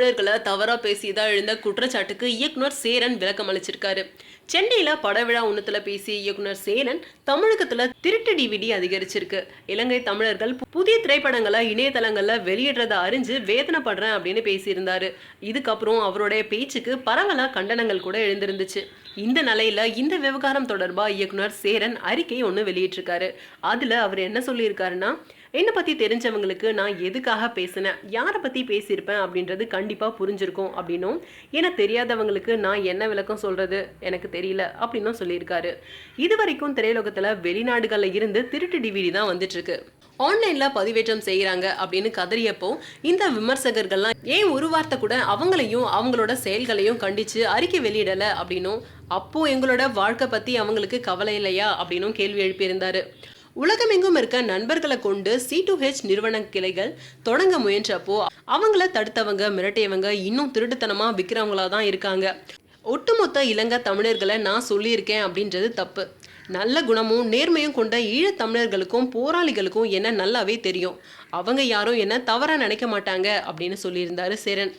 தமிழர்களை தவறா பேசியதா எழுந்த குற்றச்சாட்டுக்கு இயக்குனர் சேரன் விளக்கம் அளிச்சிருக்காரு. சென்னையில படவிழா ஒண்ணுத்துல பேசிய இயக்குனர் சேரன், தமிழகத்துல திருட்டு டிவிடி அதிகரிச்சிருக்கு. இலங்கை தமிழர்கள் புதிய திரைப்படங்களை இணையதளங்கள்ல வெளியிடுறத அறிஞ்சு வேதனைப்படுறேன் அப்படின்னு பேசியிருந்தாரு. இதுக்கப்புறம் அவருடைய பேச்சுக்கு பரவலா கண்டனங்கள் கூட எழுந்திருந்துச்சு. இந்த நிலையில இந்த விவகாரம் தொடர்பா இயக்குனர் சேரன் அறிக்கை ஒண்ணு வெளியிட்டிருக்காரு. அதுல அவர் என்ன சொல்லியிருக்காருன்னா, என்னை பத்தி தெரிஞ்சவங்களுக்கு நான் எதுக்காக பேசினேன், யாரை பத்தி பேசியிருப்பேன் அப்படின்றது கண்டிப்பா புரிஞ்சிருக்கும் அப்படின்னும், என தெரியாதவங்களுக்கு நான் என்ன விளக்கம் சொல்றது எனக்கு தெரியல அப்படின்னும் சொல்லியிருக்காரு. இது வரைக்கும் திரையுலகத்துல வெளிநாடுகள்ல இருந்து திருட்டு டிவிடி தான் வந்துட்டு இருக்கு. ஆன்லைன்ல பதிவேற்றம் செய்யறாங்க அப்படின்னு கதறியப்போ இந்த விமர்சகர்கள்லாம் ஏன் ஒரு வார்த்தை கூட அவங்களையும் அவங்களோட செயல்களையும் கண்டிச்சு அறிக்கை வெளியிடல அப்படின்னும், அப்போ எங்களோட வாழ்க்கை பத்தி அவங்களுக்கு கவலை இல்லையா அப்படின்னும் கேள்வி எழுப்பியிருந்தாரு. உலகமெங்கும் இருக்க நண்பர்களை கொண்டு C2H நிறுவன கிளைகள் தொடங்க முயன்றப்போ அவங்கள தடுத்தவங்க, மிரட்டியவங்க இன்னும் திருட்டுத்தனமா விற்கிறவங்களா தான் இருக்காங்க. ஒட்டுமொத்த இலங்கை தமிழர்களை நான் சொல்லியிருக்கேன் அப்படின்றது தப்பு. நல்ல குணமும் நேர்மையும் கொண்ட ஈழத் தமிழர்களுக்கும் போராளிகளுக்கும் என்ன நல்லாவே தெரியும். அவங்க யாரும் என்ன தவறா நினைக்க மாட்டாங்க அப்படின்னு சொல்லியிருந்தாரு சேரன்.